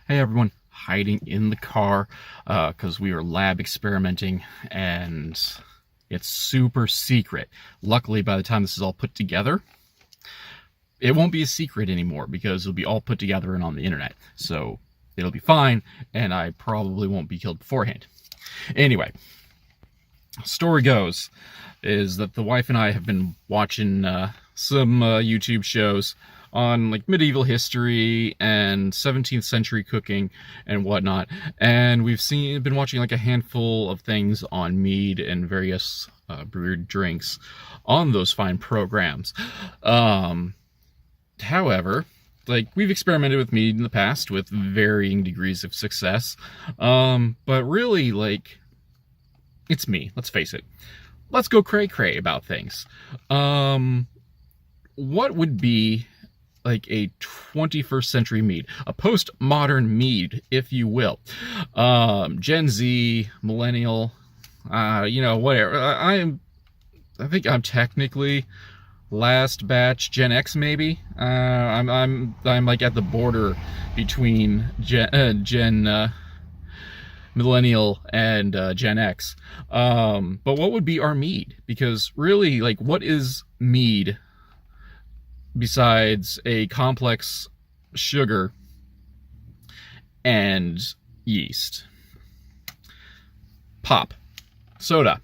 Hey everyone, hiding in the car because we were lab experimenting and it's super secret. Luckily, by the time this is all put together, it won't be a secret anymore because it'll be all put together and on the internet. So it'll be fine, and I probably won't be killed beforehand. Anyway, story goes is that the wife and I have been watching some YouTube shows on like medieval history and 17th century cooking and whatnot, and we've been watching like a handful of things on mead and various brewed drinks on those fine programs. However, like, we've experimented with mead in the past with varying degrees of success, but really, like, it's me, let's face it. Let's go cray-cray about things. What would be like a 21st century mead, a postmodern mead, if you will? Gen Z, millennial, whatever. I think I'm technically last batch Gen X, maybe. I'm like at the border between millennial and Gen X. But what would be our mead? Because really, like, what is mead besides a complex sugar and yeast? Pop, soda,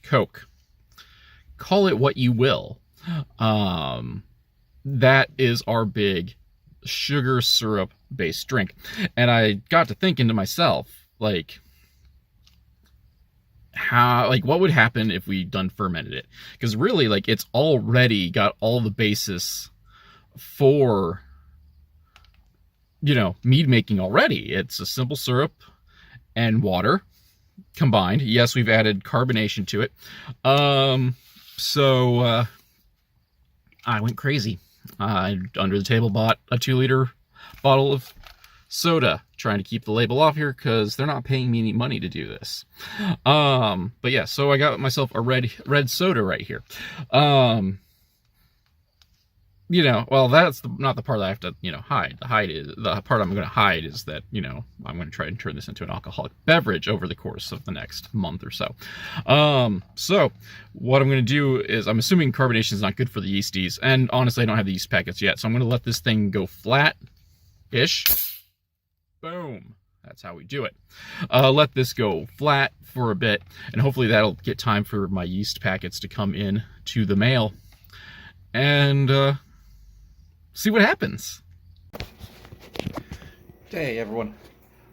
Coke, call it what you will. That is our big sugar syrup based drink. And I got to thinking to myself, like, what would happen if we done fermented it? Because really, like, it's already got all the basis for, mead making already. It's a simple syrup and water combined. Yes, we've added carbonation to it. So I went crazy. I, under the table, bought a 2-liter bottle of soda, trying to keep the label off here because they're not paying me any money to do this. But yeah, so I got myself a red soda right here. Well, that's not the part that I have to, hide. The part I'm going to hide is that, I'm going to try and turn this into an alcoholic beverage over the course of the next month or so. So what I'm going to do is, I'm assuming carbonation is not good for the yeasties, and honestly, I don't have the yeast packets yet, so I'm going to let this thing go flat-ish. Boom. That's how we do it. Let this go flat for a bit, and hopefully that'll get time for my yeast packets to come in to the mail, and see what happens. Hey everyone.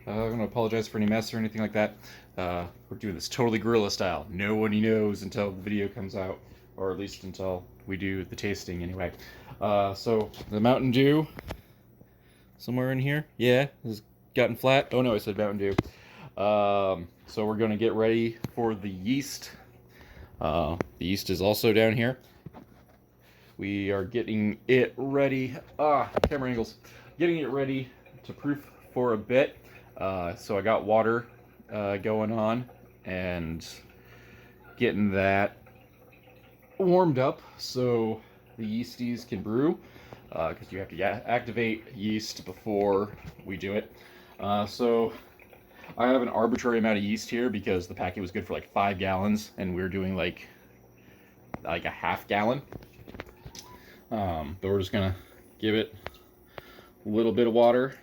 I'm going to apologize for any mess or anything like that. We're doing this totally guerrilla style. Nobody knows until the video comes out, or at least until we do the tasting anyway. So the Mountain Dew, somewhere in here, yeah, has gotten flat. Oh no, I said Mountain Dew. So we're going to get ready for the yeast. The yeast is also down here. We are getting it ready. Camera angles. Getting it ready to proof for a bit. So I got water going on and getting that warmed up so the yeasties can brew. Because you have to activate yeast before we do it. So I have an arbitrary amount of yeast here because the packet was good for like 5 gallons and we're doing like a half gallon. But we're just gonna give it a little bit of water,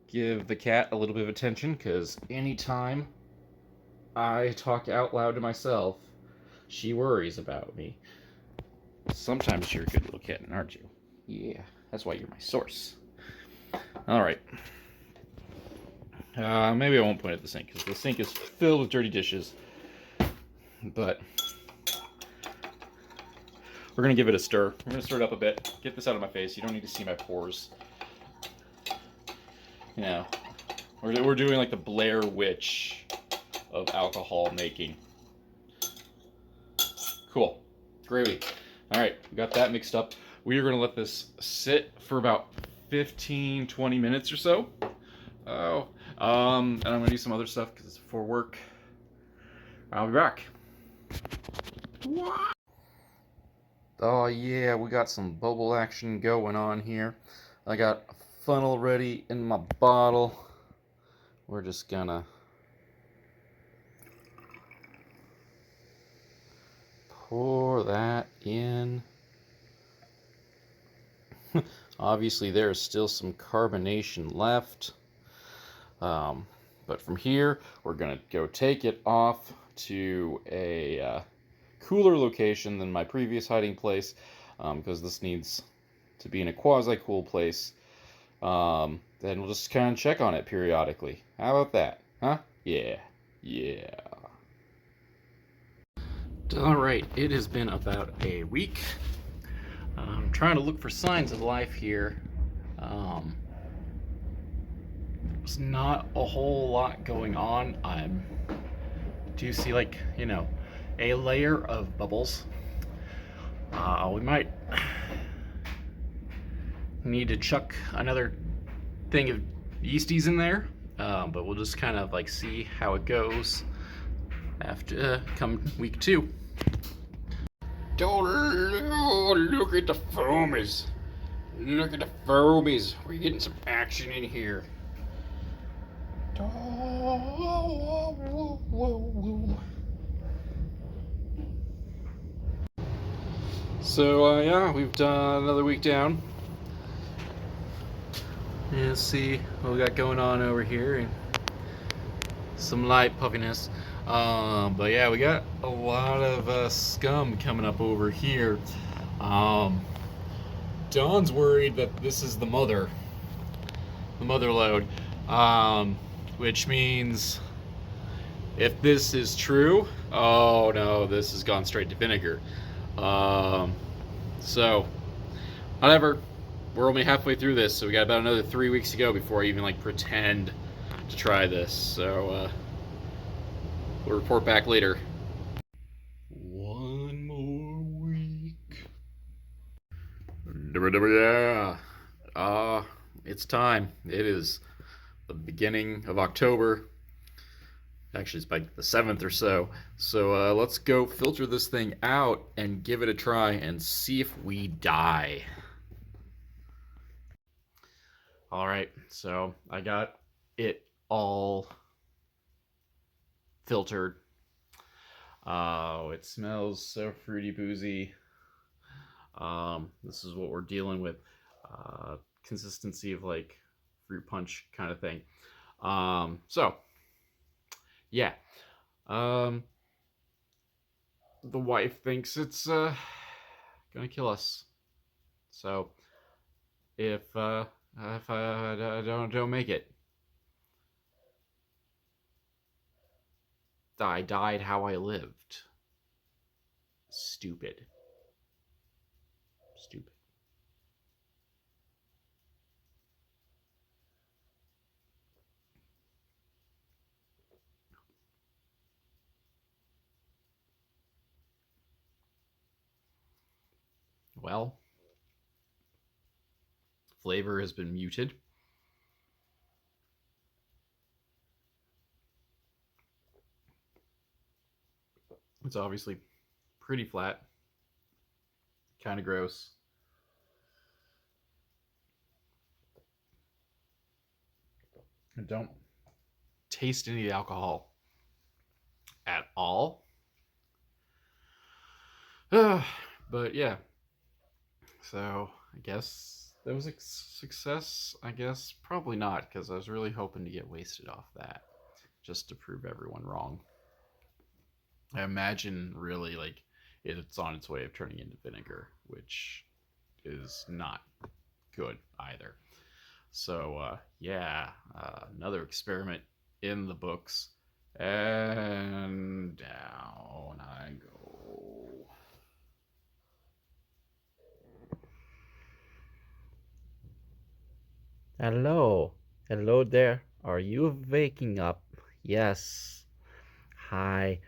give the cat a little bit of attention, because anytime I talk out loud to myself, she worries about me. Sometimes you're a good little kitten, aren't you? Yeah, that's why you're my source. Alright. Maybe I won't point at the sink, because the sink is filled with dirty dishes. But we're going to give it a stir. We're going to stir it up a bit. Get this out of my face. You don't need to see my pores. We're doing like the Blair Witch of alcohol making. Cool. Gravy. Alright, we got that mixed up. We are going to let this sit for about 15-20 minutes or so. And I'm going to do some other stuff because it's before work. I'll be back. Oh yeah, we got some bubble action going on here. I got funnel ready in my bottle. We're just gonna pour that in. Obviously, there is still some carbonation left. But from here, we're going to go take it off to a cooler location than my previous hiding place, because this needs to be in a quasi-cool place. Then we'll just kind of check on it periodically. How about that? Huh? Yeah. Yeah. Alright, it has been about a week. I'm trying to look for signs of life here. There's not a whole lot going on. I do see, like, you know, a layer of bubbles. We might need to chuck another thing of yeasties in there, but we'll just kind of like see how it goes after come week 2. Oh, look at the foamies. Look at the foamies. We're getting some action in here. So, yeah, we've done another week down. And let's see what we got going on over here. Some light puffiness. But yeah, we got a lot of scum coming up over here. Dawn's worried that this is the mother load, which means if this is true, oh no, this has gone straight to vinegar. So, whatever. We're only halfway through this, so we got about another 3 weeks to go before I even like pretend to try this. So, we'll report back later. One more week. Yeah. It's time. It is the beginning of October. Actually, it's like the 7th or so. So let's go filter this thing out and give it a try and see if we die. All right, so I got it all filtered. Oh, it smells so fruity boozy. This is what we're dealing with. Consistency of like fruit punch kind of thing. So yeah. The wife thinks it's gonna kill us. So if I don't make it, I died how I lived. Stupid. Well, flavor has been muted. It's obviously pretty flat. Kind of gross. I don't taste any alcohol at all. But yeah. So I guess that was a success. I guess probably not, because I was really hoping to get wasted off that just to prove everyone wrong. I imagine really like it's on its way of turning into vinegar, which is not good either. So yeah, another experiment in the books, and down I go. Hello. Hello there. Are you waking up? Yes. Hi.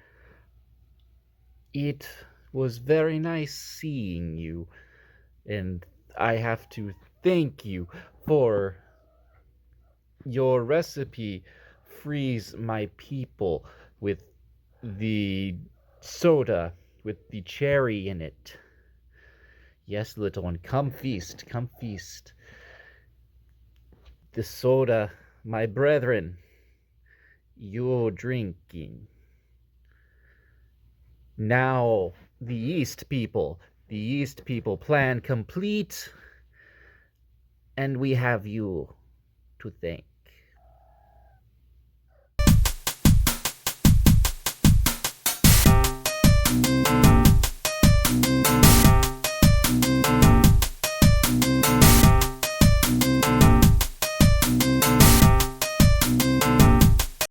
It was very nice seeing you, and I have to thank you for your recipe. Freeze my people with the soda with the cherry in it. Yes, little one, come feast, come feast. the soda, my brethren, you're drinking. Now, the East people plan complete, and we have you to thank.